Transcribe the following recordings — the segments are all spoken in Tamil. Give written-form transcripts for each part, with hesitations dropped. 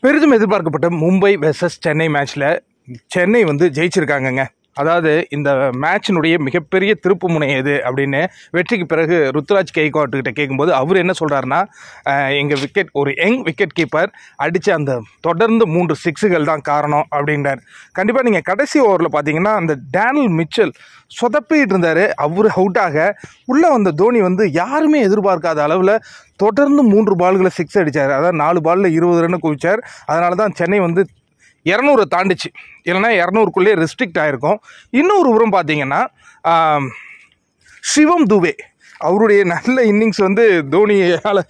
பெரிதும் எதிர்பார்க்கப்பட்ட மும்பை வெர்சஸ் சென்னை மேட்ச்சில் சென்னை வந்து ஜெயிச்சிருக்காங்கங்க. அதாவது இந்த மேட்சினுடைய மிகப்பெரிய திருப்பு முனை எது அப்படின்னு வெற்றிக்கு பிறகு ருத்துராஜ் கெய்க்வாட்கிட்ட கேட்கும்போது அவர் என்ன சொல்கிறாருன்னா, எங்கள் ஒரு யங் விக்கெட் கீப்பர் அடித்த அந்த தொடர்ந்து 3 சிக்ஸுகள் தான் காரணம் அப்படின்றார். கண்டிப்பாக நீங்கள் கடைசி ஓவரில் பார்த்தீங்கன்னா அந்த டேனியல் மிச்சல் சொதப்பிட்டு இருந்தார். அவர் அவுட்டாக உள்ளே வந்த தோனி வந்து யாருமே எதிர்பார்க்காத அளவில் தொடர்ந்து 3 பால்களை சிக்ஸ் அடித்தார். அதாவது 4 பாலில் 20 ரன் குவிச்சார். அதனால தான் சென்னை வந்து 200 தாண்டிச்சு. இல்லைனா 200க்குள்ளே ரெஸ்ட்ரிக்ட் ஆகிருக்கும். இன்னொரு புறம் பார்த்தீங்கன்னா சிவம் துபே அவருடைய நல்ல இன்னிங்ஸ் வந்து தோனியால்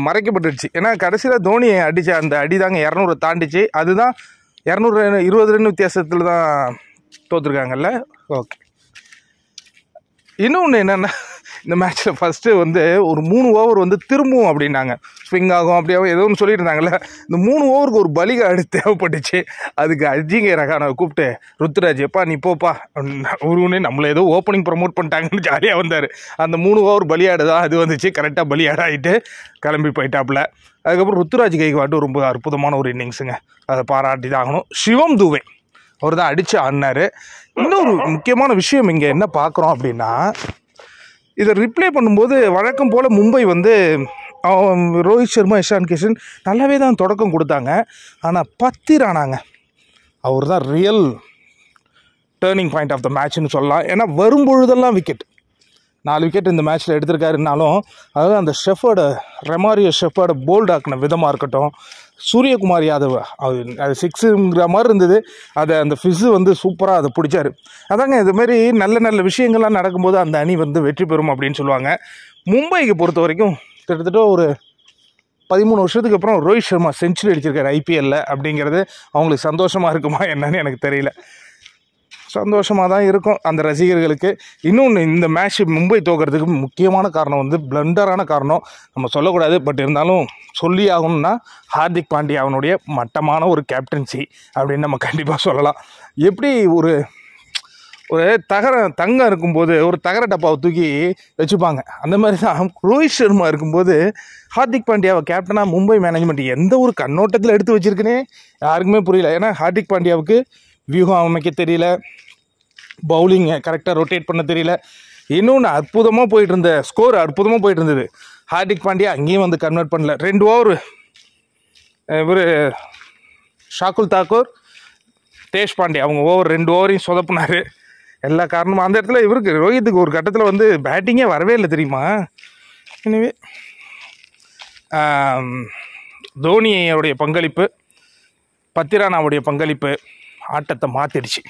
மறைக்கப்பட்டுருச்சு. ஏன்னா கடைசியில் தோனி அடித்த அந்த அடி தாங்க 200 தாண்டிச்சு. அதுதான் 220 ரன் வித்தியாசத்தில் தான் தோற்றுருக்காங்கல்ல. ஓகே, இன்னொன்று என்னென்னா இந்த மேட்ச்சில் ஃபஸ்ட்டு வந்து ஒரு 3 ஓவர் வந்து திரும்பவும் அப்படின்னாங்க, ஸ்விங் ஆகும் அப்படியாவும் ஏதோ ஒன்று சொல்லிட்டு இருந்தாங்கல்ல. இந்த 3 ஓவருக்கு ஒரு பலிகாடு தேவைப்பட்டுச்சு. அதுக்கு அஜிங்கே ரஹானை கூப்பிட்டு, ருத்துராஜ் எப்பா நீ போப்பா ஒன்று நம்மளை ஏதோ ஓப்பனிங் ப்ரமோட் பண்ணிட்டாங்கன்னு ஜாலியாக வந்தார். அந்த 3 ஓவர் பலியாடு தான் அது வந்துச்சு. கரெக்டாக பலியாடு ஆகிட்டு கிளம்பி போயிட்டாப்புல. அதுக்கப்புறம் ருத்துராஜ் கெய்க்வாட் ரொம்ப அற்புதமான ஒரு இன்னிங்ஸுங்க, அதை பாராட்டி தான் ஆகணும். சிவம் துபே அவர் தான் அடித்து ஆடினார். இன்னொரு முக்கியமான விஷயம் இங்கே என்ன பார்க்குறோம் அப்படின்னா, இதை ரிப்ளே பண்ணும்போது வழக்கம் போல் மும்பை வந்து ரோஹித் சர்மா, இஷான் கிஷன் நல்லாவே தான் தொடக்கம் கொடுத்தாங்க. ஆனால் பத்திர் ஆனாங்க. அவர் தான் real turning point of the மேட்ச்னு சொல்லலாம். ஏன்னா வரும்பொழுதெல்லாம் விக்கெட், 4 விக்கெட் இந்த மேட்ச்சில் எடுத்திருக்காருனாலும், அதாவது அந்த ரெமாரியோ ஷெஃபர்டை போல்ட் ஆக்கின விதமாக இருக்கட்டும், சூரியகுமார் யாதவ் அது 6ங்கிற மாதிரி இருந்தது. அதை அந்த ஃபிஸ்ஸு வந்து சூப்பராக அதை பிடிச்சாரு. அதாங்க இதுமாரி நல்ல நல்ல விஷயங்கள்லாம் நடக்கும்போது அந்த அணி வந்து வெற்றி பெறும் அப்படின்னு சொல்லுவாங்க. மும்பைக்கு பொறுத்த வரைக்கும் கிட்டத்தட்ட ஒரு 13 வருஷத்துக்கு அப்புறம் ரோஹித் சர்மா செஞ்சுரி அடிச்சிருக்காரு ஐபிஎல்லில். அப்படிங்கிறது அவங்களுக்கு சந்தோஷமாக இருக்குமா என்னன்னு எனக்கு தெரியல. சந்தோஷமாக தான் இருக்கும் அந்த ரசிகர்களுக்கு. இன்னொன்று, இந்த மேட்ச் மும்பை தோக்கிறதுக்கு முக்கியமான காரணம் வந்து பிளண்டரான காரணம் நம்ம சொல்லக்கூடாது, பட் இருந்தாலும் சொல்லி ஆகணும்னா ஹார்திக் பாண்டியா அவனுடைய மட்டமான ஒரு கேப்டன்சி அப்படின்னு நம்ம கண்டிப்பாக சொல்லலாம். எப்படி ஒரு தங்கம் இருக்கும்போது ஒரு தகர டப்பாவை தூக்கி வச்சுப்பாங்க, அந்த மாதிரி தான் ரோஹித் சர்மா இருக்கும்போது ஹார்திக் பாண்டியாவை கேப்டனாக மும்பை மேனேஜ்மெண்ட் எந்த ஒரு கண்ணோட்டத்தில் எடுத்து வச்சுருக்குன்னே யாருக்குமே புரியல. ஏன்னா ஹார்திக் பாண்டியாவுக்கு வியூகம் அமைக்க தெரியல, பவுலிங்கை கரெக்டாக ரொட்டேட் பண்ண தெரியல. இன்னொன்று, அற்புதமாக போயிட்டு இருந்த ஸ்கோர் அற்புதமாக போயிட்டு இருந்தது. ஹார்திக் பாண்டியா அங்கேயும் வந்து கன்வெர்ட் பண்ணல. 2 ஓவர் இவர் ஷாகுல் தாக்கூர், தேஷ்பாண்டே அவங்க ஓவர் 2 ஓவரையும் சொதப்பினார். எல்லா காரணமும் அந்த இடத்துல இவருக்கு ரோஹித்துக்கு ஒரு கட்டத்தில் வந்து பேட்டிங்கே வரவே இல்லை தெரியுமா. எனவே தோனியோடைய பங்களிப்பு, பத்திரானாவுடைய பங்களிப்பு ஆட்டத்தை மாற்றிடுச்சு.